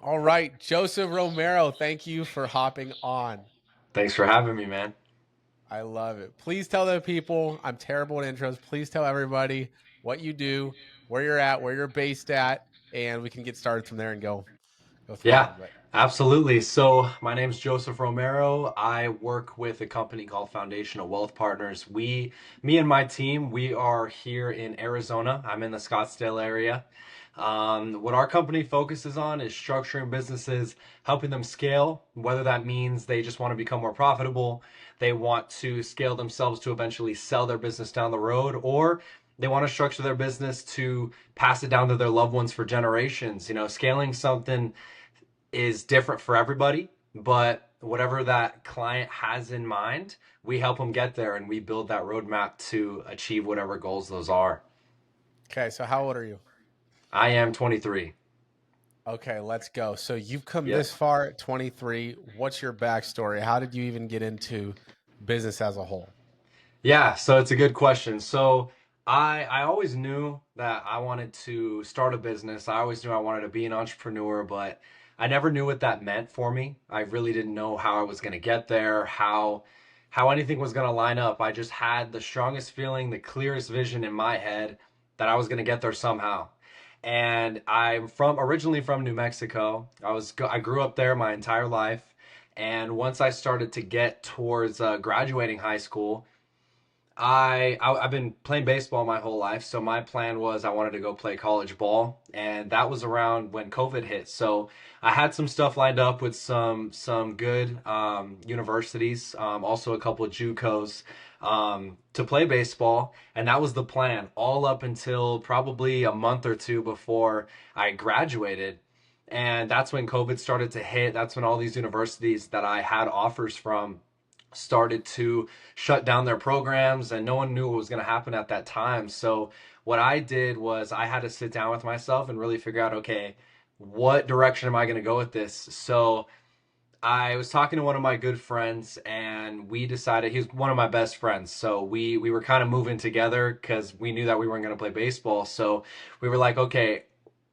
All right, Joseph Romero, thank you for hopping on. Thanks for having me, man. I love it. Please tell the people, I'm terrible at intros. Please tell everybody what you do, where you're at, where you're based at, and we can get started from there and go through Yeah, there. But absolutely. So, my name's Joseph Romero. I work with a company called Foundational Wealth Partners. Me and my team, we are here in Arizona. I'm in the Scottsdale area. What our company focuses on is structuring businesses, helping them scale, whether that means they just want to become more profitable, they want to scale themselves to eventually sell their business down the road, or they want to structure their business to pass it down to their loved ones for generations. Scaling something is different for everybody, but whatever that client has in mind, we help them get there and we build that roadmap to achieve whatever goals those are. okay, so how old are you? I am 23. Okay, let's go. So you've come Yep. this far at 23. What's your backstory? How did you even get into business as a whole? Yeah, so it's a good question. So I always knew that I wanted to start a business. I always knew I wanted to be an entrepreneur, but I never knew what that meant for me. I really didn't know how I was going to get there, how anything was going to line up. I just had the strongest feeling, the clearest vision in my head that I was going to get there somehow. And I'm from originally from New Mexico. I grew up there my entire life, and once I started to get towards graduating high school, I've been playing baseball my whole life, so my plan was I wanted to go play college ball, and that was around when COVID hit. So I had some stuff lined up with some good universities, also a couple of JUCOs to play baseball, and that was the plan all up until probably a month or two before I graduated. And that's when COVID started to hit. That's when all these universities that I had offers from started to shut down their programs, and no one knew what was going to happen at that time. So what I did was I had to sit down with myself and really figure out, okay, what direction am I going to go with this? So I was talking to one of my good friends, and we decided he's one of my best friends. So we were kind of moving together because we knew that we weren't going to play baseball. So we were like, okay,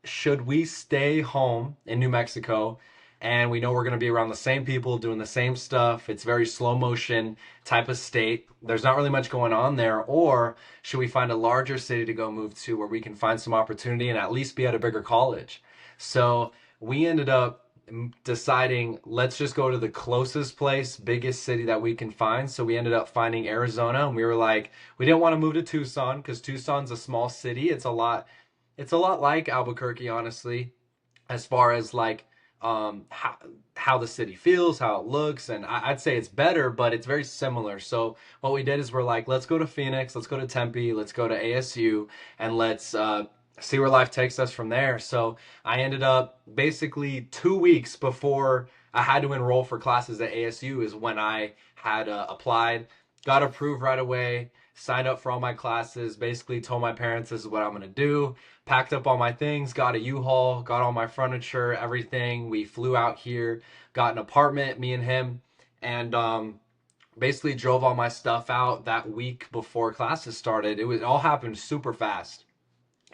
should we stay home in New Mexico, and we know we're going to be around the same people doing the same stuff? It's very slow motion type of state. There's not really much going on there. Or should we find a larger city to go move to where we can find some opportunity and at least be at a bigger college? So we ended up deciding let's just go to the closest place, biggest city that we can find. So we ended up finding Arizona, and we were like, we didn't want to move to Tucson because Tucson's a small city. It's a lot like Albuquerque, honestly, as far as like how the city feels, how it looks, and I'd say it's better, but it's very similar. So what we did is we're like, let's go to Phoenix, let's go to Tempe, let's go to ASU, and let's see where life takes us from there. So I ended up basically 2 weeks before I had to enroll for classes at ASU is when I had applied, got approved right away, signed up for all my classes, basically told my parents this is what I'm going to do, packed up all my things, got a U-Haul, got all my furniture, everything. We flew out here, got an apartment, me and him, and basically drove all my stuff out that week before classes started. It all happened super fast.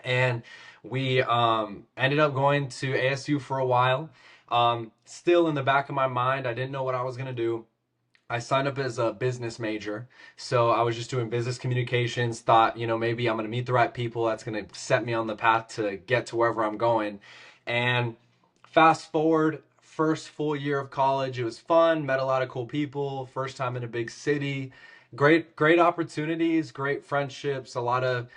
And we ended up going to ASU for a while. Still in the back of my mind, I didn't know what I was going to do. I signed up as a business major. So I was just doing business communications, thought, maybe I'm going to meet the right people. That's going to set me on the path to get to wherever I'm going. And fast forward, first full year of college, it was fun, met a lot of cool people, first time in a big city. Great opportunities, great friendships, a lot of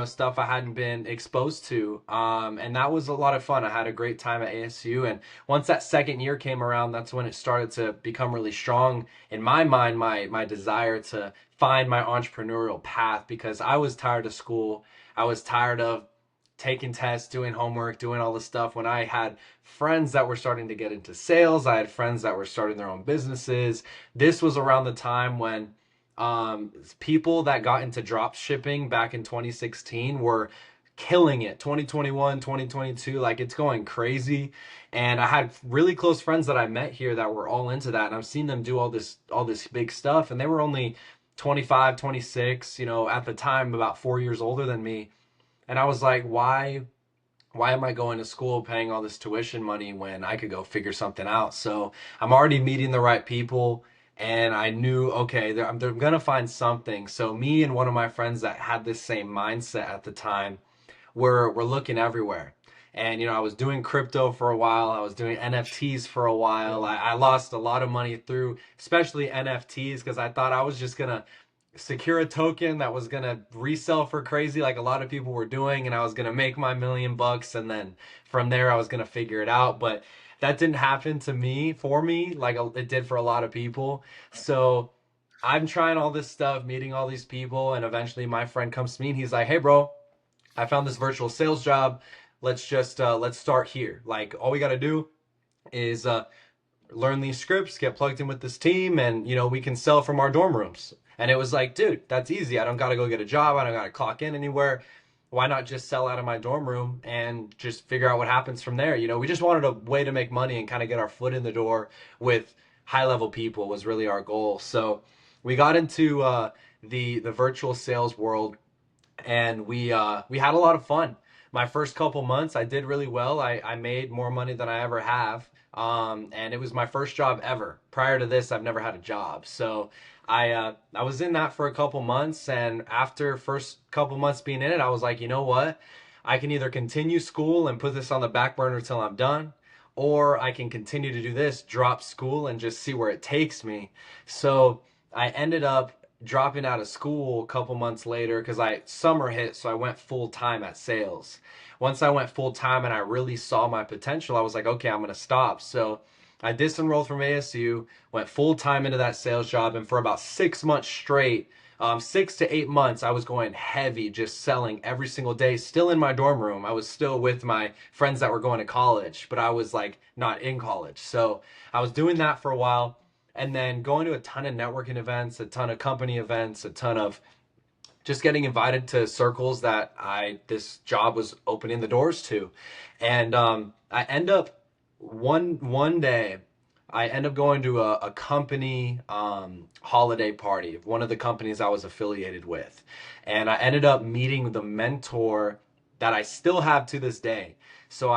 stuff I hadn't been exposed to, and that was a lot of fun. I had a great time at ASU, and once that second year came around, that's when it started to become really strong in my mind, my desire to find my entrepreneurial path, because I was tired of school. I was tired of taking tests, doing homework, doing all this stuff. When I had friends that were starting to get into sales, I had friends that were starting their own businesses. This was around the time when people that got into drop shipping back in 2016 were killing it. 2021, 2022, like it's going crazy. And I had really close friends that I met here that were all into that, and I've seen them do all this big stuff, and they were only 25, 26, at the time about 4 years older than me. And I was like, why am I going to school paying all this tuition money when I could go figure something out? So I'm already meeting the right people. And I knew, okay, they're going to find something. So me and one of my friends that had this same mindset at the time, we're looking everywhere. And I was doing crypto for a while. I was doing NFTs for a while. Yeah. I lost a lot of money through, especially NFTs, because I thought I was just gonna secure a token that was gonna resell for crazy, like a lot of people were doing, and I was gonna make my $1 million, and then from there I was gonna figure it out. But that didn't happen to me for me, like it did for a lot of people. So I'm trying all this stuff, meeting all these people, and eventually my friend comes to me and he's like, "Hey, bro, I found this virtual sales job. Let's start here. Like all we got to do is learn these scripts, get plugged in with this team, and we can sell from our dorm rooms." And it was like, dude, that's easy. I don't got to go get a job. I don't got to clock in anywhere. Why not just sell out of my dorm room and just figure out what happens from there? We just wanted a way to make money and kind of get our foot in the door with high level people was really our goal. So we got into the virtual sales world, and we had a lot of fun. My first couple months, I did really well. I made more money than I ever have, and it was my first job ever. Prior to this, I've never had a job, so I was in that for a couple months, and after first couple months being in it, I was like, you know what? I can either continue school and put this on the back burner till I'm done, or I can continue to do this, drop school, and just see where it takes me. So I ended up dropping out of school a couple months later because summer hit, so I went full time at sales. Once I went full time and I really saw my potential, I was like, okay, I'm gonna stop. So I disenrolled from ASU, went full time into that sales job, and for about 6 months straight, 6 to 8 months, I was going heavy, just selling every single day. Still in my dorm room, I was still with my friends that were going to college, but I was like not in college. So I was doing that for a while, and then going to a ton of networking events, a ton of company events, a ton of just getting invited to circles that I this job was opening the doors to. And I end up one day I end up going to a company holiday party of one of the companies I was affiliated with, and I ended up meeting the mentor that I still have to this day. So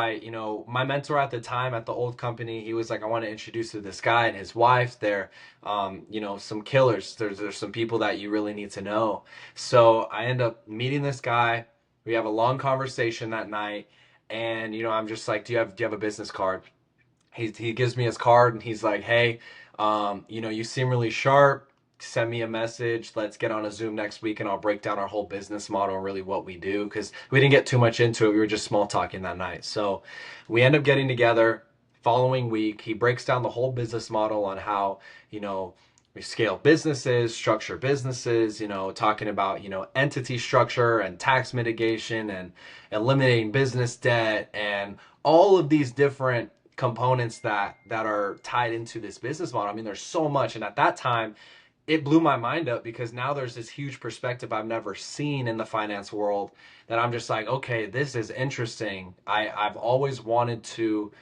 my mentor at the time at the old company, he was like, I want to introduce you to this guy and his wife. They're, some killers. There's some people that you really need to know. So I end up meeting this guy. We have a long conversation that night, and I'm just like, do you have a business card? He gives me his card and he's like, hey, you seem really sharp. Send me a message. Let's get on a Zoom next week and I'll break down our whole business model and really what we do. Because we didn't get too much into it. We were just small talking that night. So we end up getting together. Following week, he breaks down the whole business model on how, we scale businesses, structure businesses, talking about, entity structure and tax mitigation and eliminating business debt and all of these different components that are tied into this business model. I mean, there's so much. And at that time, it blew my mind up because now there's this huge perspective I've never seen in the finance world that I'm just like, okay, this is interesting. I've always wanted to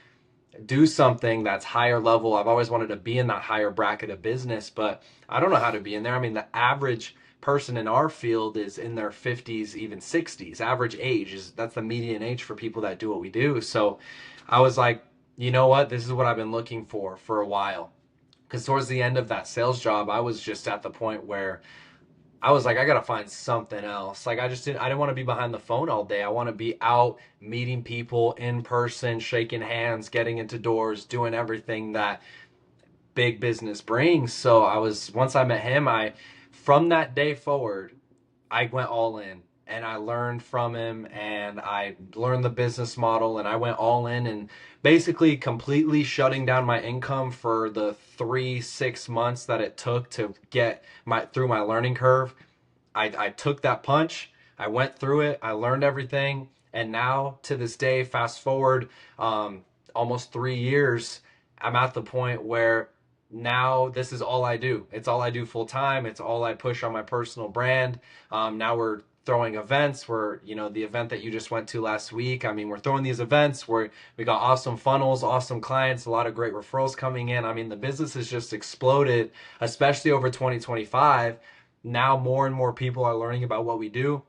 do something that's higher level. I've always wanted to be in that higher bracket of business, but I don't know how to be in there. I mean, the average person in our field is in their 50s, even 60s. Average age is that's the median age for people that do what we do. So I was like, you know what? This is what I've been looking for a while. Because towards the end of that sales job, I was just at the point where I was like, I gotta find something else. Like I didn't want to be behind the phone all day. I want to be out meeting people in person, shaking hands, getting into doors, doing everything that big business brings. So once I met him, from that day forward, I went all in and I learned from him and I learned the business model and I went all in and basically completely shutting down my income for the 3 6 months that it took to get through my learning curve. I took that punch, I went through it, I learned everything, and now to this day, fast forward almost 3 years, I'm at the point where now this is all I do. It's all I do full time. It's all I push on my personal brand. Now we're throwing events where, the event that you just went to last week. I mean, we're throwing these events where we got awesome funnels, awesome clients, a lot of great referrals coming in. I mean, the business has just exploded, especially over 2025. Now more and more people are learning about what we do,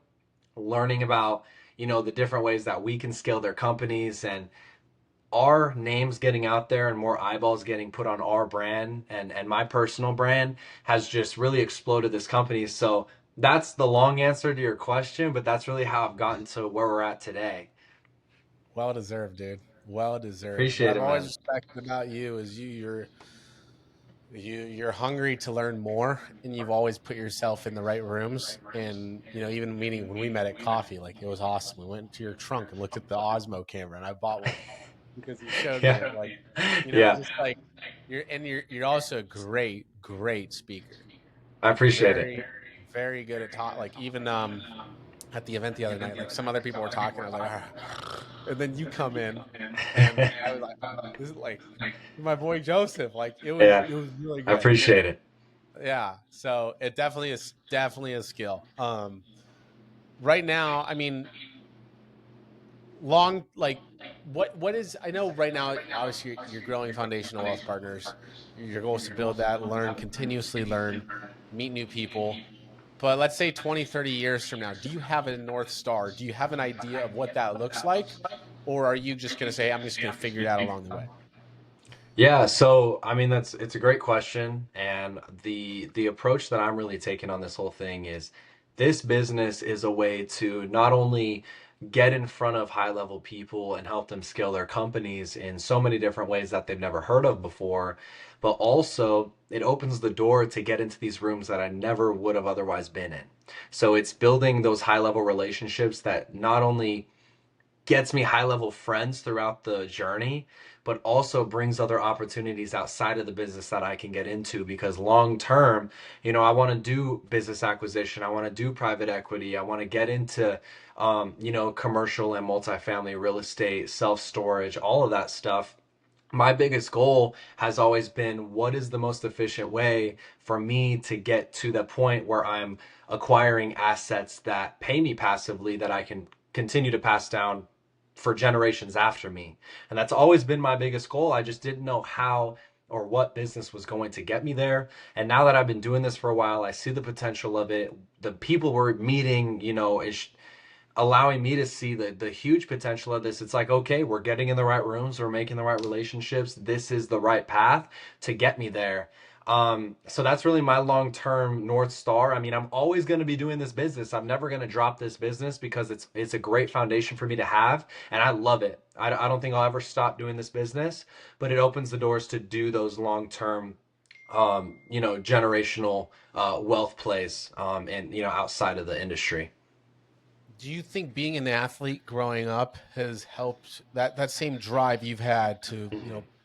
learning about the different ways that we can scale their companies, and our names getting out there and more eyeballs getting put on our brand and my personal brand has just really exploded this company. So that's the long answer to your question, but that's really how I've gotten to where we're at today. Well deserved, dude. Well deserved. What Appreciate I've it, always man. respected about you is you're hungry to learn more, and you've always put yourself in the right rooms. And even meeting when we met at coffee, like it was awesome. We went to your trunk and looked at the Osmo camera, and I bought one because you showed me Yeah. it. Like, Yeah. just like you're also a great speaker. I Like appreciate it. very good at talk. Like even at the event the other night, like some other people were talking, I was like, ah. And then you come in, and I was like, this is like my boy Joseph. Like Yeah. it was really I good. appreciate it. Yeah. So it definitely a skill. Right now, I mean, long like what is I know right now, obviously you're growing foundational wealth partners. Your goal is to build that, learn, continuously learn, meet new people. But let's say 20, 30 years from now, do you have a North Star? Do you have an idea of what that looks like? Or are you just going to say, I'm just going to figure it out along the way? Yeah, so I mean it's a great question, and the approach that I'm really taking on this whole thing is this business is a way to not only get in front of high level people and help them scale their companies in so many different ways that they've never heard of before, but also it opens the door to get into these rooms that I never would have otherwise been in. So it's building those high level relationships that not only gets me high level friends throughout the journey, but also brings other opportunities outside of the business that I can get into. Because long term, I want to do business acquisition, I want to do private equity, I want to get into, commercial and multifamily real estate, self storage, all of that stuff. My biggest goal has always been what is the most efficient way for me to get to the point where I'm acquiring assets that pay me passively that I can continue to pass down for generations after me. And that's always been my biggest goal. I just didn't know how or what business was going to get me there. And now that I've been doing this for a while, I see the potential of it. The people we're meeting, is allowing me to see the huge potential of this. It's like, okay, we're getting in the right rooms, we're making the right relationships. This is the right path to get me there. So that's really my long-term North Star. I mean, I'm always going to be doing this business. I'm never going to drop this business because it's a great foundation for me to have, and I love it. I don't think I'll ever stop doing this business, but it opens the doors to do those long-term, generational wealth plays, and outside of the industry. Do you think being an athlete growing up has helped that same drive you've had to,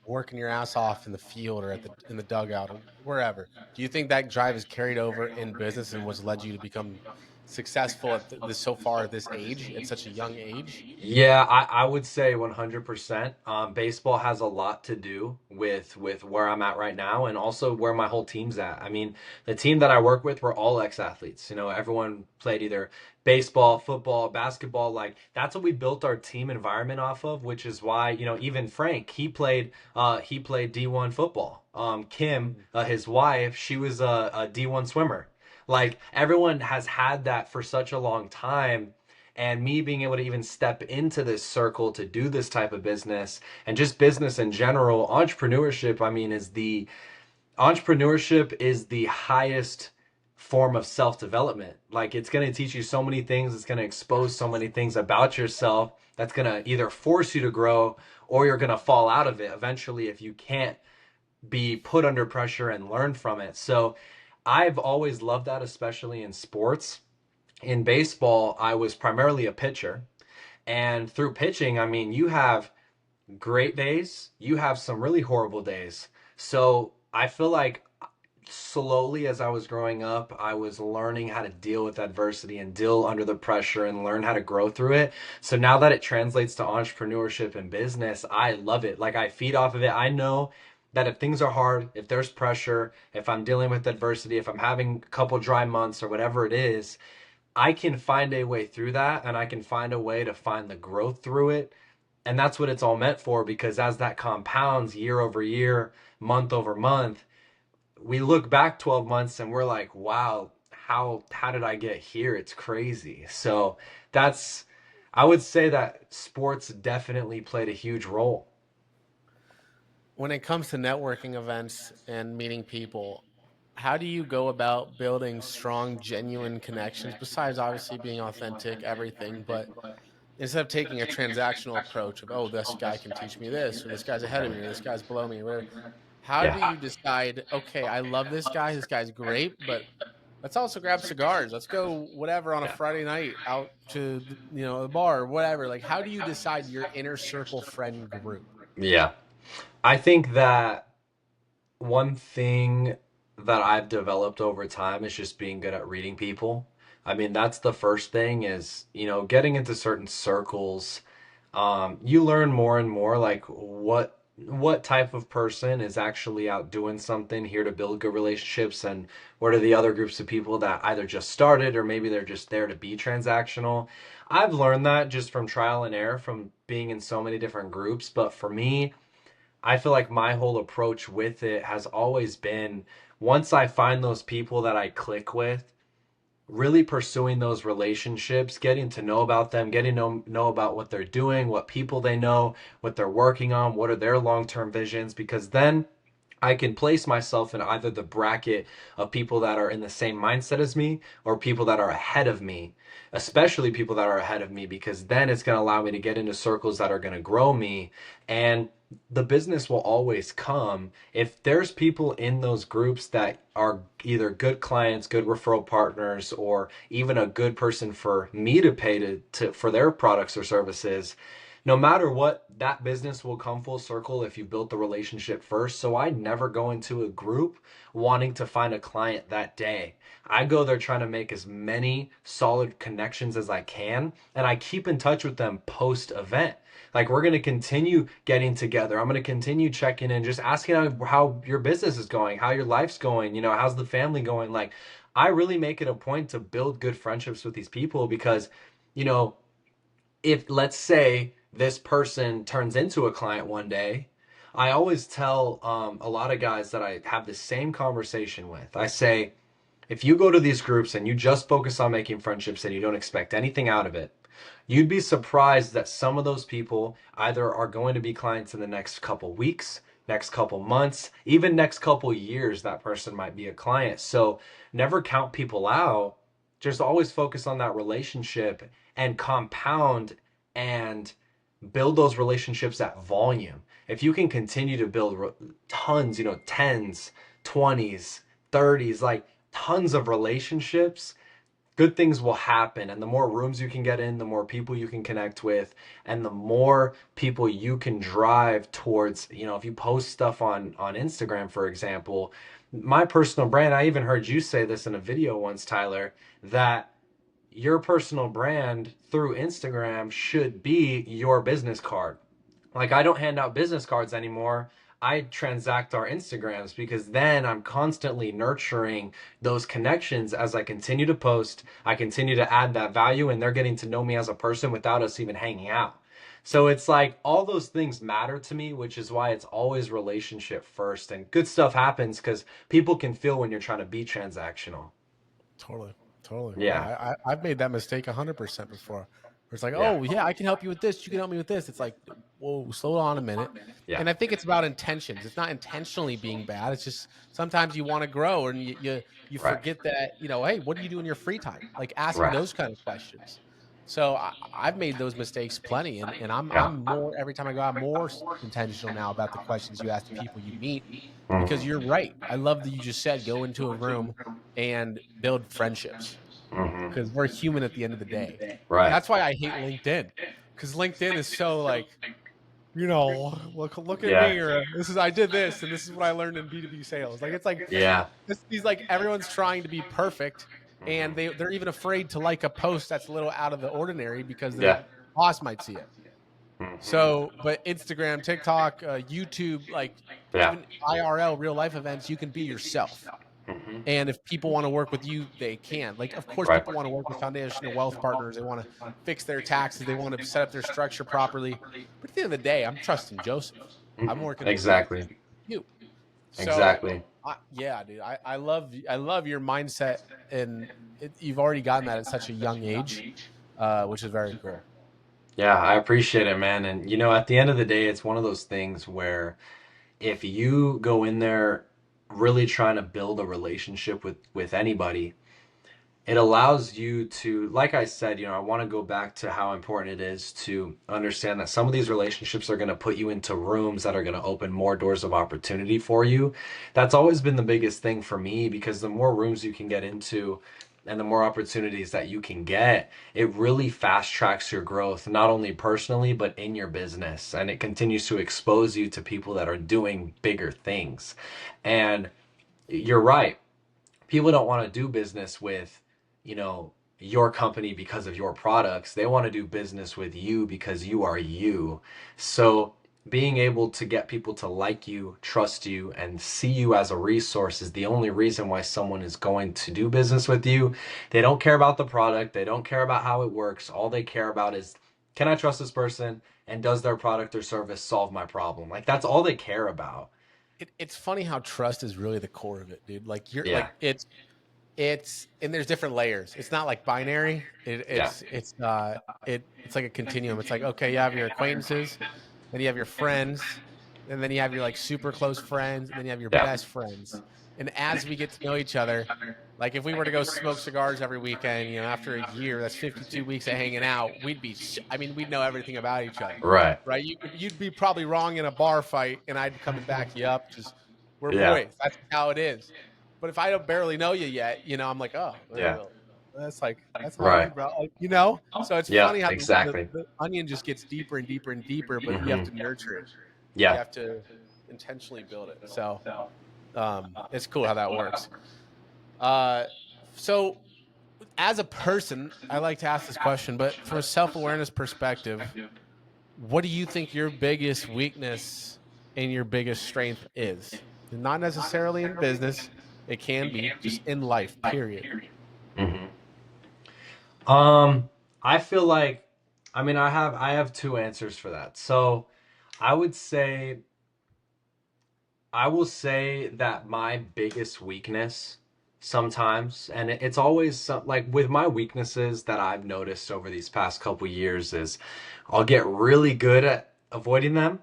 working your ass off in the field or in the dugout or wherever? Do you think that drive is carried over in business and what's led you to become successful at this so far at this age, at such a young age? Yeah, I would say 100%. Baseball has a lot to do with where I'm at right now and also where my whole team's at. I mean, the team that I work with, we're all ex-athletes. Everyone played either baseball, football, basketball. Like that's what we built our team environment off of, which is why, even Frank, he played D1 football. Kim, Mm. his wife, she was a D1 swimmer. Like everyone has had that for such a long time, and me being able to even step into this circle to do this type of business and just business in general. Entrepreneurship is the highest form of self-development. Like it's going to teach you so many things, it's going to expose so many things about yourself that's going to either force you to grow or you're going to fall out of it eventually if you can't be put under pressure and learn from it. So I've always loved that, especially in sports. In baseball, I was primarily a pitcher. And through pitching, I mean, you have great days, you have some really horrible days. So I feel like slowly as I was growing up, I was learning how to deal with adversity and deal under the pressure and learn how to grow through it. So now that it translates to entrepreneurship and business, I love it. Like I feed off of it. I know that if things are hard, if there's pressure, if I'm dealing with adversity, if I'm having a couple dry months or whatever it is, I can find a way through that and I can find a way to find the growth through it. And that's what it's all meant for, because as that compounds year over year, month over month, we look back 12 months and we're like, wow, how did I get here? It's crazy. So that's I would say that sports definitely played a huge role. When it comes to networking events and meeting people, how do you go about building strong, genuine connections besides obviously being authentic, everything, but instead of taking a transactional approach of, oh, this guy can teach me this, or this guy's ahead of me, or this guy's below me, or whatever, how do Yeah. you decide, okay, I love this guy's great, but let's also grab cigars. Let's go whatever on a Friday night out to the bar or whatever. Like, how do you decide your inner circle friend group? Yeah. I think that one thing that I've developed over time is just being good at reading people. I mean, that's the first thing is, getting into certain circles. You learn more and more like what type of person is actually out doing something here to build good relationships, and what are the other groups of people that either just started or maybe they're just there to be transactional. I've learned that just from trial and error from being in so many different groups, but for me, I feel like my whole approach with it has always been, once I find those people that I click with, really pursuing those relationships, getting to know about them, getting to know about what they're doing, what people they know, what they're working on, what are their long-term visions, because then I can place myself in either the bracket of people that are in the same mindset as me or people that are ahead of me, especially people that are ahead of me, because then it's going to allow me to get into circles that are going to grow me. And the business will always come if there's people in those groups that are either good clients, good referral partners, or even a good person for me to pay to for their products or services. No matter what, that business will come full circle if you built the relationship first. So I never go into a group wanting to find a client that day. I go there trying to make as many solid connections as I can, and I keep in touch with them post event. Like, we're going to continue getting together. I'm going to continue checking in, just asking how your business is going, how your life's going, how's the family going. Like, I really make it a point to build good friendships with these people because, you know, if let's say this person turns into a client one day, I always tell a lot of guys that I have the same conversation with. I say, if you go to these groups and you just focus on making friendships and you don't expect anything out of it, you'd be surprised that some of those people either are going to be clients in the next couple weeks, next couple months, even next couple years, that person might be a client. So never count people out. Just always focus on that relationship and compound and build those relationships at volume. If you can continue to build tons, tens, 20s, 30s, like tons of relationships, good things will happen. And the more rooms you can get in, the more people you can connect with, and the more people you can drive towards, if you post stuff on Instagram, for example, my personal brand, I even heard you say this in a video once, Tyler, that your personal brand through Instagram should be your business card. Like, I don't hand out business cards anymore. I transact our Instagrams because then I'm constantly nurturing those connections as I continue to post. I continue to add that value, and they're getting to know me as a person without us even hanging out. So it's like all those things matter to me, which is why it's always relationship first. And good stuff happens because people can feel when you're trying to be transactional. Totally, totally. No, Yeah. I've made that mistake 100% before. Where it's like, Yeah. oh yeah, I can help you with this. You can help me with this. It's like, whoa, slow on a minute. Yeah. And I think it's about intentions. It's not intentionally being bad. It's just sometimes you want to grow, and you Right. forget that hey, what do you do in your free time? Like asking Right. those kind of questions. So I've made those mistakes plenty, and Yeah. I'm more every time I go, I'm more intentional now about the questions you ask the people you meet because Mm-hmm. you're right. I love that you just said go into a room and build friendships Mm-hmm. because we're human at the end of the day. Right. That's why I hate LinkedIn because LinkedIn is so like, look at Yeah. me, or this is I did this and this is what I learned in B2B sales. Like it's like Yeah. these like everyone's trying to be perfect and Mm-hmm. they're even afraid to like a post that's a little out of the ordinary because their Yeah. boss might see it. Mm-hmm. So, but Instagram, TikTok, YouTube, like Yeah. even IRL, real life events, you can be yourself. Mm-hmm. And if people want to work with you, they can. Like, of course, Right. people want to work with foundational wealth partners. They want to fix their taxes. They want to set up their structure properly. But at the end of the day, I'm trusting Joseph. I'm Mm-hmm. working with Exactly. you. So, Exactly. yeah, dude, I love your mindset, and you've already gotten that at such a young age, which is very cool. Yeah, I appreciate it, man. And at the end of the day, it's one of those things where if you go in there really trying to build a relationship with anybody, it allows you to, like I said, I want to go back to how important it is to understand that some of these relationships are going to put you into rooms that are going to open more doors of opportunity for you. That's always been the biggest thing for me, because the more rooms you can get into and the more opportunities that you can get, it really fast tracks your growth, not only personally, but in your business. And it continues to expose you to people that are doing bigger things. And you're right, people don't want to do business with, you know, your company because of your products. They want to do business with you because you are you. So being able to get people to like you, trust you, and see you as a resource is the only reason why someone is going to do business with you. They don't care about the product, they don't care about how it works. All they care about is, can I trust this person? And does their product or service solve my problem? Like, that's all they care about. It's funny how trust is really the core of it, dude. Like you're Yeah. like it's and there's different layers. It's not like binary. Yeah. It's like a continuum. It's like, okay, you have your acquaintances, then you have your friends, and then you have your like super close friends, and then you have your Yeah. best friends. And as we get to know each other, like if we were to go smoke cigars every weekend, after a year, that's 52 weeks of hanging out, I mean, we'd know everything about each other, Right. right? You'd be probably wrong in a bar fight, and I'd come and back you up because we're Yeah. boys. That's how it is. But if I don't barely know you yet, I'm like, oh, Yeah. well, that's all Right. right, bro. So it's Yeah, funny how exactly. the onion just gets deeper and deeper and deeper, but you have Hmm. to nurture it. You Yeah. have to intentionally build it. So it's cool how that works. Uh, so as a person, I like to ask this question, but from a self awareness perspective, what do you think your biggest weakness and your biggest strength is? Not necessarily in business, it can be just in life, period. Hmm. Um, I feel like, I have two answers for that. So I would say I will say that my biggest weakness sometimes, and it's always like with my weaknesses that I've noticed over these past couple years, is I'll get really good at avoiding them,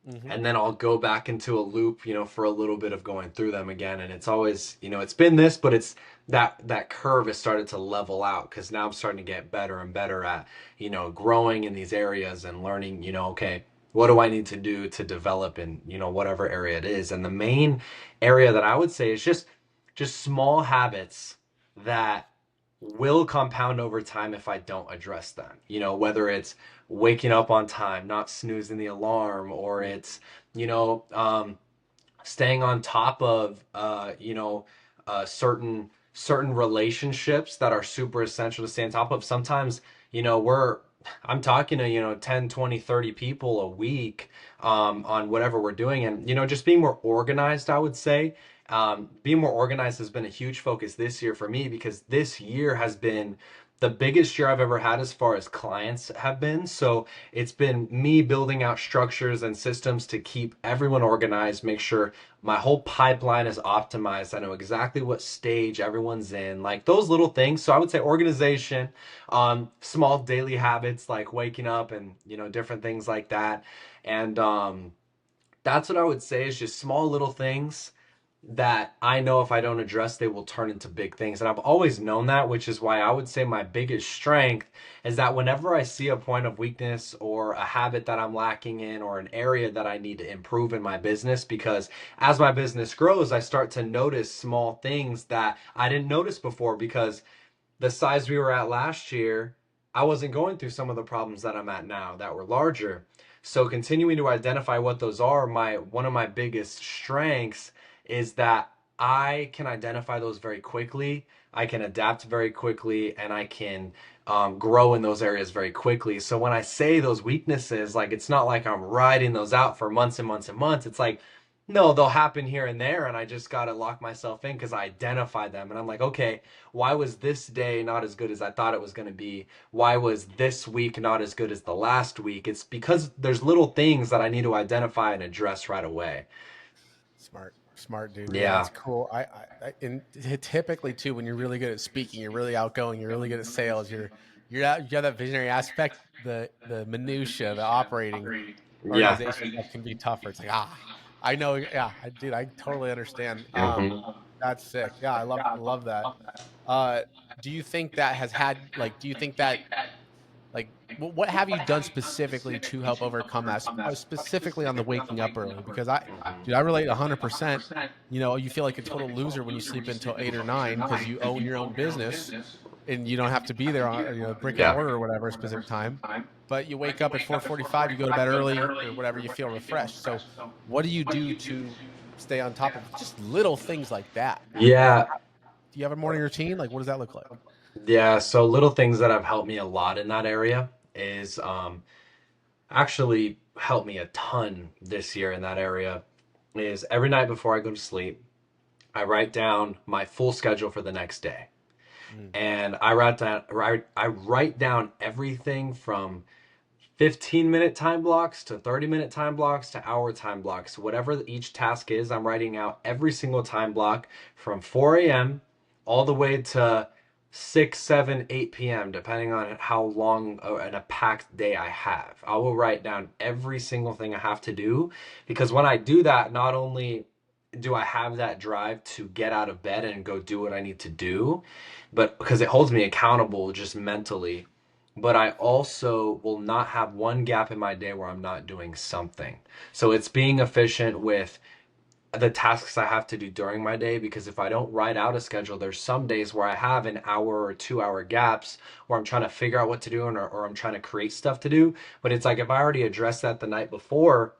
Hmm. and then I'll go back into a loop, for a little bit of going through them again. And it's always, it's been this, but it's that curve has started to level out, because now I'm starting to get better and better at, growing in these areas and learning, okay, what do I need to do to develop in, whatever area it is. And the main area that I would say is just small habits that will compound over time if I don't address them. Whether it's waking up on time, not snoozing the alarm, or it's, you know, um, staying on top of, certain relationships that are super essential to stay on top of. Sometimes, we're I'm talking to, 10, 20, 30 people a week, on whatever we're doing. And, just being more organized, I would say. Being more organized has been a huge focus this year for me, because this year has been the biggest year I've ever had as far as clients have been. So it's been me building out structures and systems to keep everyone organized, make sure my whole pipeline is optimized. I know exactly what stage everyone's in, like those little things. So I would say organization, small daily habits like waking up and, different things like that. And that's what I would say, is just small little things that I know if I don't address, they will turn into big things. And I've always known that, which is why I would say my biggest strength is that whenever I see a point of weakness or a habit that I'm lacking in, or an area that I need to improve in my business, because as my business grows, I start to notice small things that I didn't notice before, because the size we were at last year, I wasn't going through some of the problems that I'm at now that were larger. So continuing to identify what those are, my one of my biggest strengths is that I can identify those very quickly. I can adapt very quickly, and I can grow in those areas very quickly. So when I say those weaknesses, like, it's not like I'm riding those out for months and months and months. It's like, no, they'll happen here and there, and I just got to lock myself in because I identify them. And I'm like, okay, why was this day not as good as I thought it was going to be? Why was this week not as good as the last week? It's because there's little things that I need to identify and address right away. Smart, dude. Yeah, Yeah. it's cool. And typically too, when you're really good at speaking, you're really outgoing, you're really good at sales. You got that visionary aspect, the minutia, the operating Yeah. organization stuff can be tougher. It's like, I know, yeah, I totally understand. Hmm. That's sick. Yeah, I love that. Uh, do you think that has had like? Do you think that like what have you done specifically to help overcome that? Specifically on the waking up early, because dude, I relate 100%. You know, you feel like a total loser when you sleep until 8 or 9 because you own your own business and you don't have to be there on brick and Yeah. mortar or whatever a specific time. But you wake up at 4:45, you go to bed early or whatever, you feel refreshed. So, what do you do to stay on top of just little things like that? Like, Yeah. do you have a morning routine? Like, what does that look like? Yeah. So little things that have helped me a lot in that area is actually helped me a ton this year in that area is every night before I go to sleep, I write down my full schedule for the next day. Mm, And I write down everything from 15-minute time blocks to 30-minute time blocks to hour time blocks. Whatever each task is, I'm writing out every single time block from 4 a.m. all the way to 6, 7, 8 p.m., depending on how long and a packed day I have. I will write down every single thing I have to do because when I do that, not only do I have that drive to get out of bed and go do what I need to do, but because it holds me accountable just mentally, but I also will not have one gap in my day where I'm not doing something. So it's being efficient with the tasks I have to do during my day because if I don't write out a schedule, there's some days where I have an hour or 2 hour gaps where I'm trying to figure out what to do or I'm trying to create stuff to do. But it's like if I already addressed that the night before,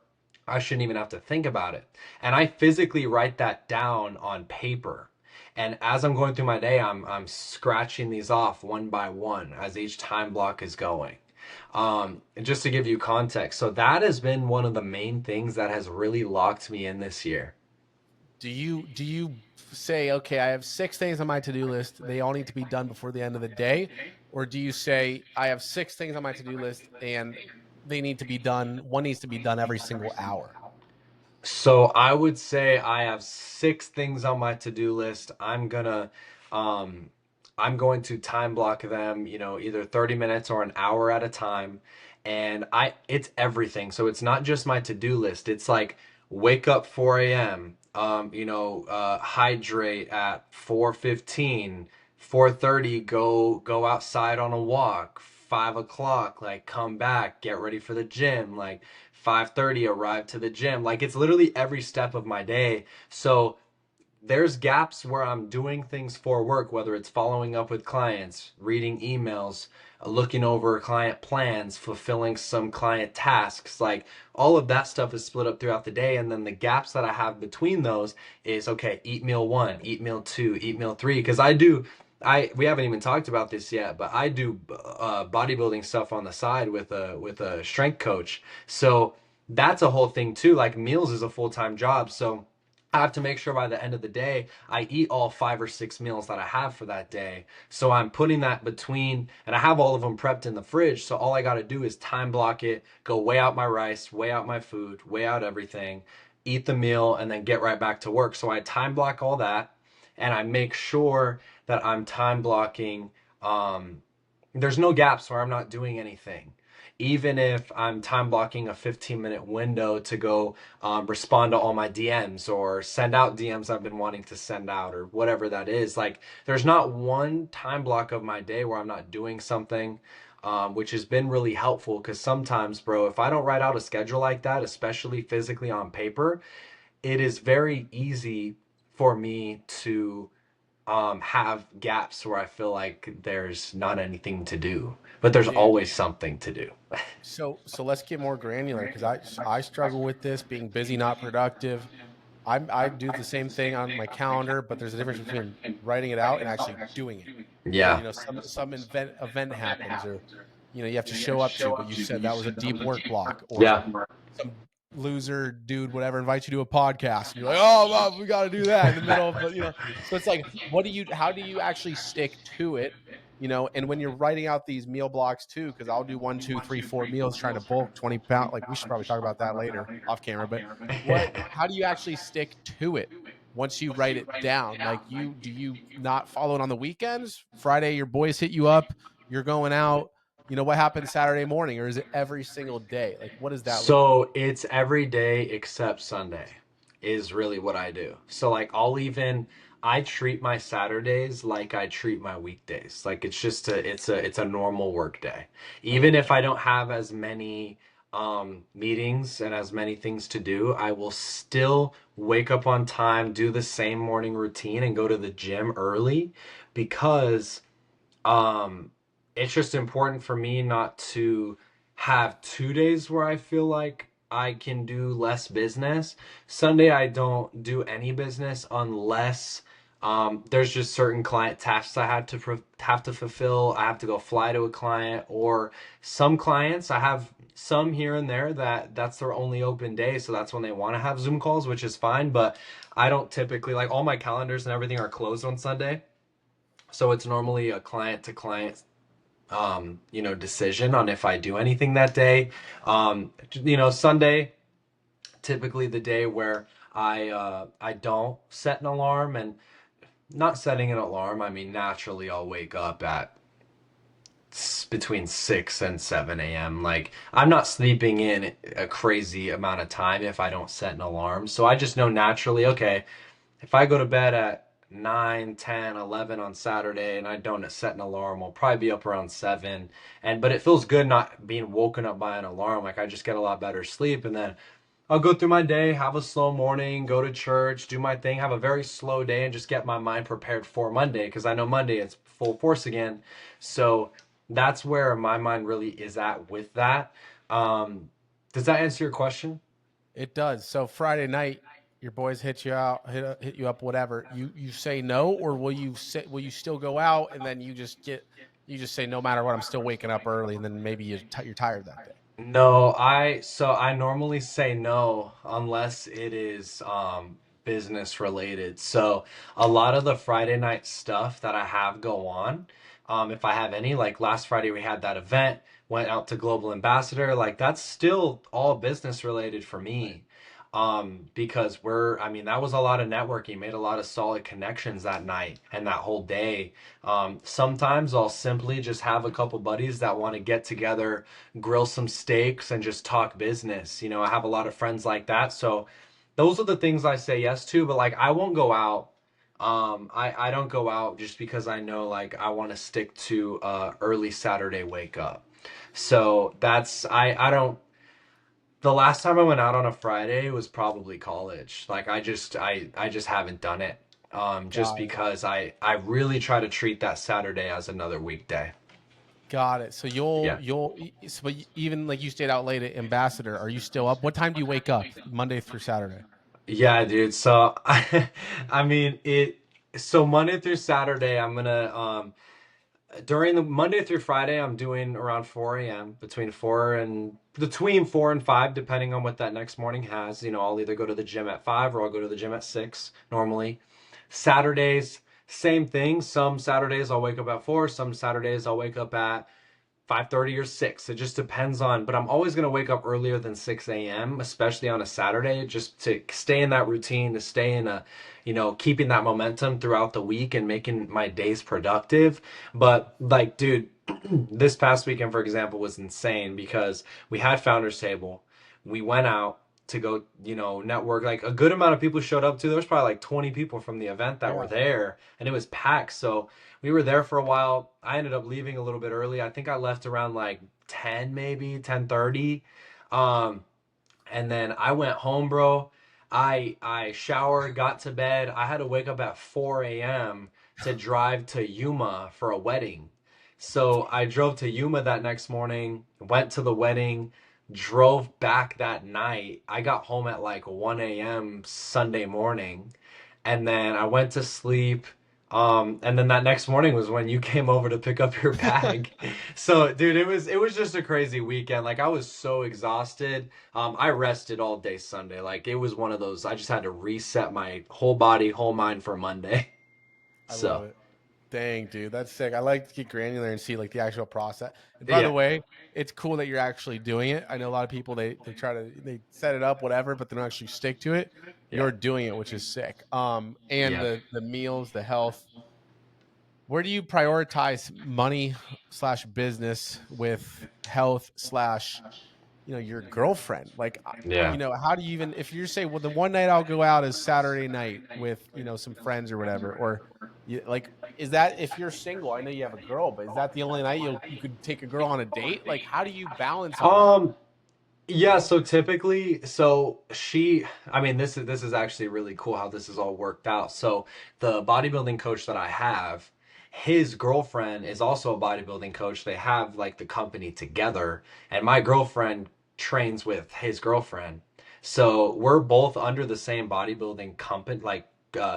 I shouldn't even have to think about it. And I physically write that down on paper. And as I'm going through my day, I'm scratching these off one by one as each time block is going. Just to give you context, so that has been one of the main things that has really locked me in this year. do you say, okay, I have 6 things on my to-do list, they all need to be done before the end of the day, or do you say I have 6 things on my to-do list and they need to be done, one needs to be done every single hour? So I would say I have 6 things on my to-do list. Um I'm going to time block them, either 30 minutes or an hour at a time. And it's everything. So it's not just my to-do list. It's like wake up 4 a.m. Hydrate at 4:15, 4:30, go outside on a walk. 5 o'clock, like come back, get ready for the gym, like 5:30 arrive to the gym. Like it's literally every step of my day. So there's gaps where I'm doing things for work, whether it's following up with clients, reading emails, looking over client plans, fulfilling some client tasks. Like all of that stuff is split up throughout the day. And then the gaps that I have between those is okay, eat meal one, eat meal two, eat meal three. Because we haven't even talked about this yet, but I do bodybuilding stuff on the side with a strength coach. So that's a whole thing too. Like meals is a full-time job. So I have to make sure by the end of the day I eat all 5 or 6 meals that I have for that day. So I'm putting that between, and I have all of them prepped in the fridge. So all I got to do is time block it, go weigh out my rice, weigh out my food, weigh out everything, eat the meal, and then get right back to work. So I time block all that, and I make sure that I'm time blocking. There's no gaps where I'm not doing anything. Even if I'm time blocking a 15-minute window to go respond to all my DMs or send out DMs I've been wanting to send out or whatever that is. Like, there's not one time block of my day where I'm not doing something, which has been really helpful because sometimes, bro, if I don't write out a schedule like that, especially physically on paper, it is very easy for me to have gaps where I feel like there's not anything to do, but there's Dude, always something to do. so let's get more granular because I struggle with this being busy, not productive. I do the same thing on my calendar, but there's a difference between writing it out and actually doing it. Because Yeah. some event happens, or you have to show up to. But you said that was a deep work block, or Yeah. some loser dude, whatever, invites you to a podcast, and you're like, oh, well, we got to do that in the middle of the. So it's like, how do you actually stick to it? And when you're writing out these meal blocks too, because I'll do 1, 2, 3, 4 meals trying to bulk 20 pounds. Like we should probably talk about that later off camera, but how do you actually stick to it once you write it down? Like do you not follow it on the weekends? Friday, your boys hit you up. you're going out, what happens Saturday morning, or is it every single day? Like, what does that look like? So it's every day except Sunday is really what I do. So like I treat my Saturdays like I treat my weekdays. Like it's just it's a normal work day. Even if I don't have as many meetings and as many things to do, I will still wake up on time, do the same morning routine and go to the gym early because um, it's just important for me not to have 2 days where I feel like I can do less business. Sunday, I don't do any business unless there's just certain client tasks I have to fulfill. I have to go fly to a client, or some clients I have some here and there that's their only open day, so that's when they want to have Zoom calls, which is fine. But I don't typically like all my calendars and everything are closed on Sunday. So it's normally a client to client decision on if I do anything that day. Sunday typically the day where I don't set an alarm, and not setting an alarm, I mean naturally I'll wake up at between 6 and 7 a.m. Like I'm not sleeping in a crazy amount of time if I don't set an alarm. So I just know naturally, okay, if I go to bed at 9, 10, 11 on Saturday and I don't set an alarm, I'll probably be up around 7. But it feels good not being woken up by an alarm. Like I just get a lot better sleep, and then I'll go through my day, have a slow morning, go to church, do my thing, have a very slow day, and just get my mind prepared for Monday because I know Monday it's full force again. So that's where my mind really is at with that. Um, does that answer your question? It does. So Friday night, your boys hit you out, hit you up, whatever. You say no, or will you still go out and then you just say no matter what, I'm still waking up early, and then maybe you're tired that day. No, I normally say no unless it is business related. So a lot of the Friday night stuff that I have go on, if I have any, like last Friday we had that event, went out to Global Ambassador, like that's still all business related for me. Because I mean, that was a lot of networking, made a lot of solid connections that night and that whole day. Sometimes I'll simply just have a couple buddies that want to get together, grill some steaks, and just talk business. I have a lot of friends like that. So those are the things I say yes to, but like I won't go out. I don't go out just because I know like I want to stick to early Saturday wake up. So I don't the last time I went out on a Friday was probably college. Like I just haven't done it. Just Got it. because I really try to treat that Saturday as another weekday. Got it. So Yeah. but even like you stayed out late at Ambassador, are you still up? What time do you wake up Monday through Saturday? Yeah, dude. So I mean it so Monday through Saturday I'm gonna during the Monday through Friday I'm doing around 4 a.m. between 4 and 5, depending on what that next morning has. I'll either go to the gym at 5 or I'll go to the gym at 6 normally. Saturdays, same thing. Some Saturdays I'll wake up at 4, some Saturdays I'll wake up at 5:30 or 6. It just depends on, but I'm always going to wake up earlier than 6 a.m., especially on a Saturday, just to stay in that routine, to stay in keeping that momentum throughout the week and making my days productive. But like, dude, this past weekend, for example, was insane because we had Founders Table. We went out to go, network. Like a good amount of people showed up too. There was probably like 20 people from the event that were Yeah. there, and it was packed. So we were there for a while. I ended up leaving a little bit early. I think I left around like 10, maybe 10:30. Um, and then I went home, bro. I showered, got to bed. I had to wake up at 4 a.m. to drive to Yuma for a wedding. So I drove to Yuma that next morning, went to the wedding, drove back that night. I got home at like 1 a.m. Sunday morning, and then I went to sleep. And then that next morning was when you came over to pick up your bag. So, dude, it was just a crazy weekend. Like I was so exhausted. I rested all day Sunday. Like it was one of those. I just had to reset my whole body, whole mind for Monday. I love So, it. Dang, dude, that's sick. I like to get granular and see like the actual process. And by the yeah, way, it's cool that you're actually doing it. I know a lot of people they try to they set it up whatever, but they don't actually stick to it. yeah, You're doing it, which is sick. And yeah. the meals, the health. where do you prioritize money slash business with health slash, your girlfriend? Like, Yeah. how do you even, if you say, well, the one night I'll go out is Saturday night with, some friends or whatever, or like, is that if you're single? I know you have a girl, but is that the only night you could take a girl on a date? Like, how do you balance all that? Um, Yeah, so typically, so she, I mean, this is actually really cool how this is all worked out. So the bodybuilding coach that I have, his girlfriend is also a bodybuilding coach. They have like the company together, and my girlfriend trains with his girlfriend. So we're both under the same bodybuilding company, like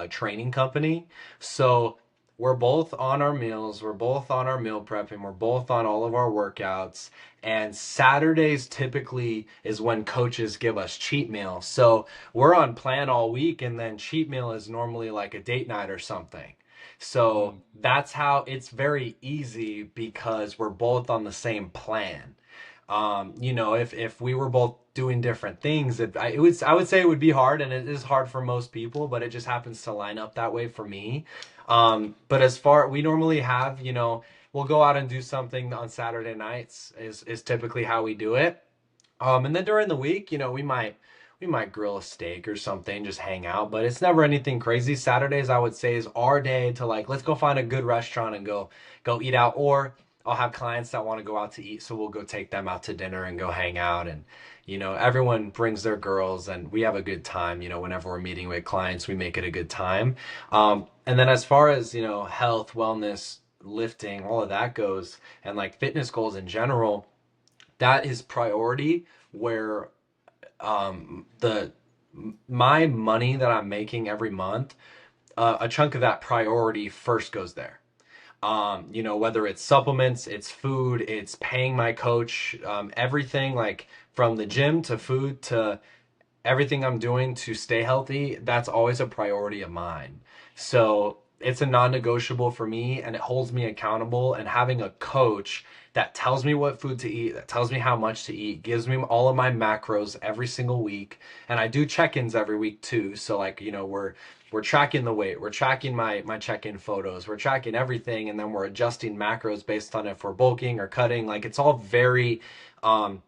training company. So we're both on our meals, we're both on our meal prepping, we're both on all of our workouts, and Saturdays typically is when coaches give us cheat meals. So we're on plan all week, and then cheat meal is normally like a date night or something. So Mm, that's how it's very easy because we're both on the same plan. If we were both doing different things, I would say it would be hard, and it is hard for most people, but it just happens to line up that way for me. But as far we normally have, we'll go out and do something on Saturday nights is typically how we do it. And then during the week, we might grill a steak or something, just hang out, but it's never anything crazy. Saturdays, I would say, is our day to like let's go find a good restaurant and go eat out. Or I'll have clients that want to go out to eat, so we'll go take them out to dinner and go hang out. And everyone brings their girls, and we have a good time. Whenever we're meeting with clients, we make it a good time. And then as far as health, wellness, lifting, all of that goes, and like fitness goals in general, that is priority where the my money that I'm making every month, a chunk of that priority first goes there. Whether it's supplements, it's food, it's paying my coach, everything like from the gym to food to everything I'm doing to stay healthy, that's always a priority of mine. So it's a non negotiable for me, and it holds me accountable. And having a coach that tells me what food to eat, that tells me how much to eat, gives me all of my macros every single week. And I do check ins every week too. So, like, we're tracking the weight, we're tracking my check-in photos, we're tracking everything, and then we're adjusting macros based on if we're bulking or cutting. Like, it's all very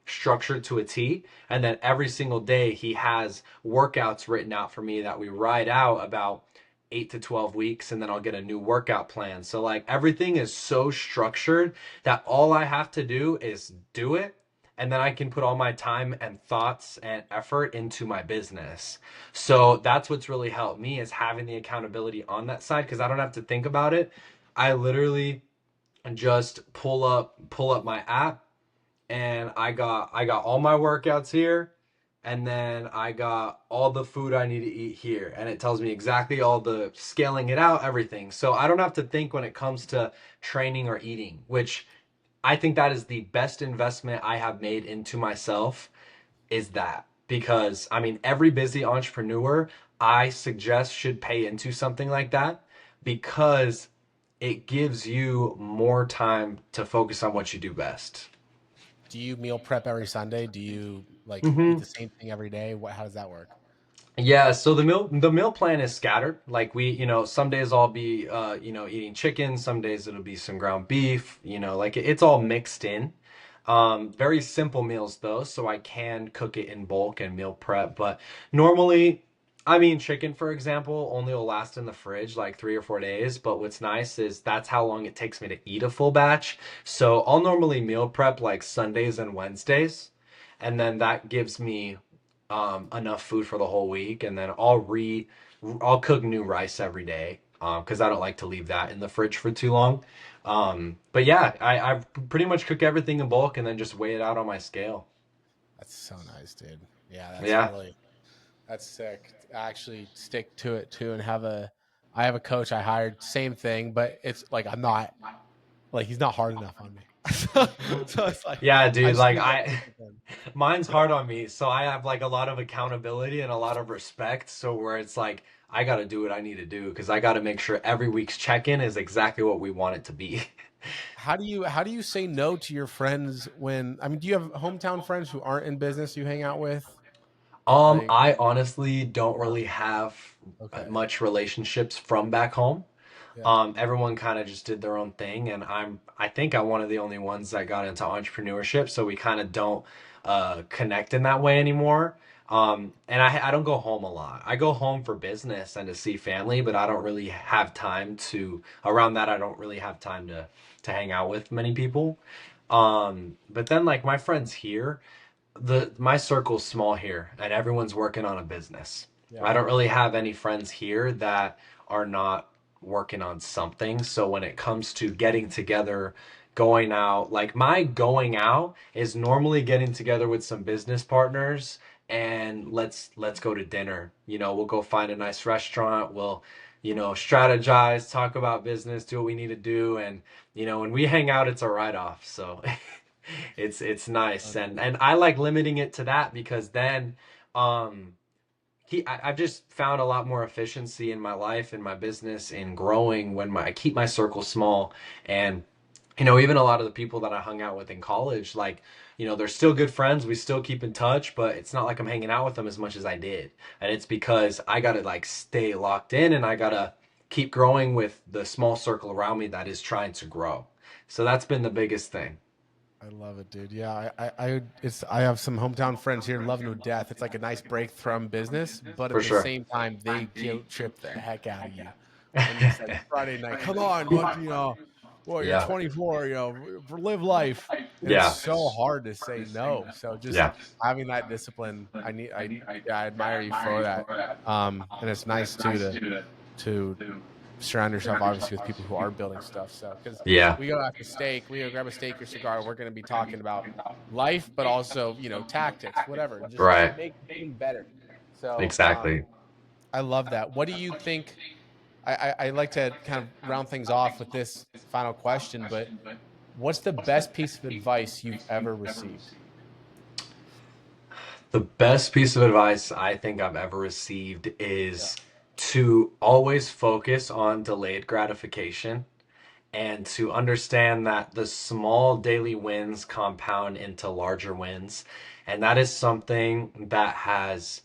structured to a T. And then every single day he has workouts written out for me that we ride out about 8 to 12 weeks, and then I'll get a new workout plan. So like everything is so structured that all I have to do is do it, and then I can put all my time and thoughts and effort into my business. So that's what's really helped me, is having the accountability on that side, because I don't have to think about it. I literally just pull up my app, and I got all my workouts here, and then I got all the food I need to eat here, and it tells me exactly all the scaling it out, everything. So I don't have to think when it comes to training or eating, which I think that is the best investment I have made into myself, is that. Because I mean, every busy entrepreneur I suggest should pay into something like that, because it gives you more time to focus on what you do best. do you meal prep every Sunday? Do you like eat Hmm. the same thing every day? How does that work? Yeah, so the meal plan is scattered. Like some days I'll be eating chicken, some days it'll be some ground beef, like it's all mixed in. Very simple meals though, so I can cook it in bulk and meal prep. But normally, I mean, chicken, for example, only will last in the fridge like 3 or 4 days. But what's nice is that's how long it takes me to eat a full batch. So I'll normally meal prep like Sundays and Wednesdays, and then that gives me enough food for the whole week. And then I'll cook new rice every day, because I don't like to leave that in the fridge for too long. But yeah, I pretty much cook everything in bulk and then just weigh it out on my scale. That's so nice, dude. Yeah, Yeah. that's sick. Actually stick to it too and I have a coach I hired, same thing, but it's like I'm not like he's not hard enough on me. So it's like Yeah, I dude, just like need to stick with him. mine's hard on me, so I have like a lot of accountability and a lot of respect. So where it's like I got to do what I need to do, because I got to make sure every week's check-in is exactly what we want it to be. How do you say no to your friends when, I mean, do you have hometown friends who aren't in business you hang out with? Like, I honestly don't really have okay. much relationships from back home. Yeah. Everyone kind of just did their own thing, and I think I'm one of the only ones that got into entrepreneurship, so we kind of don't connect in that way anymore. And I don't go home a lot. I go home for business and to see family, but I don't really have time to around that. I don't really have time to hang out with many people. But then like my friends here, the my circle's small here and everyone's working on a business. Yeah. I don't really have any friends here that are not working on something. So when it comes to getting together, going out, like my going out is normally getting together with some business partners and let's go to dinner. You know, we'll go find a nice restaurant, we'll strategize, talk about business, do what we need to do, and when we hang out it's a write off. So it's nice, and I like limiting it to that because then um I've just found a lot more efficiency in my life, in my business, in growing when I keep my circle small. And even a lot of the people that I hung out with in college, like they're still good friends, we still keep in touch, but it's not like I'm hanging out with them as much as I did. And it's because I gotta like stay locked in, and I gotta keep growing with the small circle around me that is trying to grow. So that's been the biggest thing. I love it, dude. Yeah, I have some hometown friends here, loving to death. It's like a nice break from business, but at For the sure. same time, they guilt trip the heck out of you. And it's like Friday night, come on, what well, you're Yeah. 24, live life. And it's Yeah. so hard to say no. So just Yeah. having that discipline, yeah, I admire you for that. And it's nice too to surround yourself obviously with people who are building stuff. So because Yeah. we go after steak, we go grab a steak or cigar, we're going to be talking about life, but also tactics, whatever, just Right. making better. So Exactly. I love that. What do you think? I like to kind of round things off with this final question, but what's the best piece of advice you've ever received? The best piece of advice I think I've ever received Yeah, is to always focus on delayed gratification and to understand that the small daily wins compound into larger wins. And that is something that has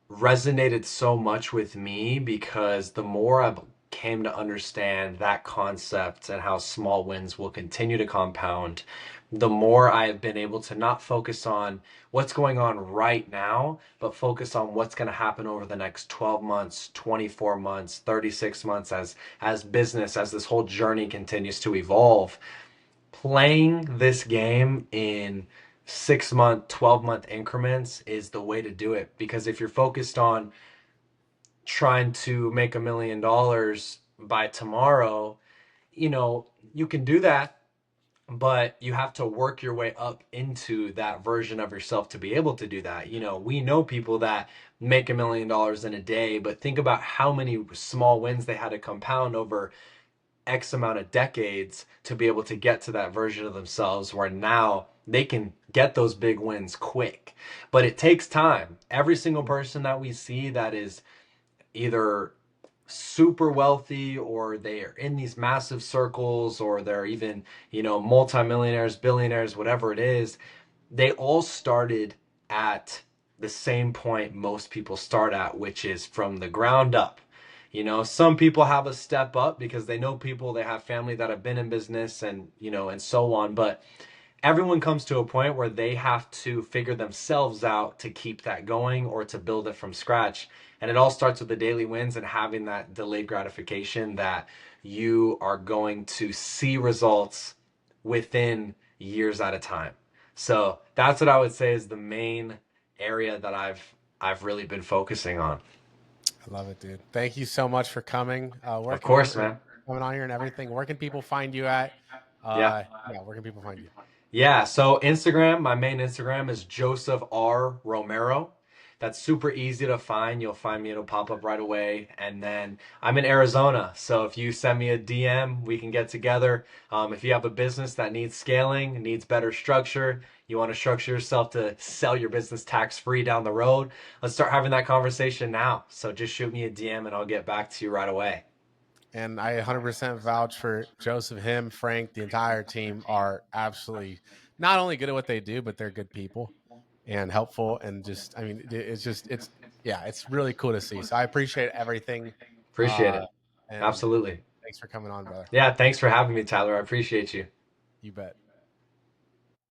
resonated so much with me because the more I've came to understand that concept and how small wins will continue to compound, the more I've been able to not focus on what's going on right now, but focus on what's going to happen over the next 12 months, 24 months, 36 months as business, as this whole journey continues to evolve. Playing this game in 6-month, 12-month increments is the way to do it. Because if you're focused on trying to make $1 million by tomorrow, you can do that, but you have to work your way up into that version of yourself to be able to do that. We know people that make $1 million in a day, but think about how many small wins they had to compound over X amount of decades to be able to get to that version of themselves where now they can get those big wins quick. But it takes time. Every single person that we see that is either super wealthy or they are in these massive circles or they're even, multimillionaires, billionaires, whatever it is, they all started at the same point most people start at, which is from the ground up. Some people have a step up because they know people, they have family that have been in business and so on. But everyone comes to a point where they have to figure themselves out to keep that going or to build it from scratch. And it all starts with the daily wins and having that delayed gratification that you are going to see results within years at a time. So that's what I would say is the main area that I've really been focusing on. I love it, dude. Thank you so much for coming. Where Of can course, every man. coming on here and everything? Where can people find you at? Yeah. Yeah, where can people find you? Yeah, so Instagram, my main Instagram is Joseph R. Romero. That's super easy to find. You'll find me, it'll pop up right away. And then I'm in Arizona. So if you send me a DM, we can get together. If you have a business that needs scaling, needs better structure, you want to structure yourself to sell your business tax free down the road, let's start having that conversation now. So just shoot me a DM and I'll get back to you right away. And I 100% vouch for Joseph, him, Frank, the entire team are absolutely not only good at what they do, but they're good people and helpful. And just, I mean, yeah, it's really cool to see. So I appreciate everything. Appreciate Uh, it. and Absolutely. Thanks for coming on, brother. Yeah, thanks for having me, Tyler. I appreciate you. You bet.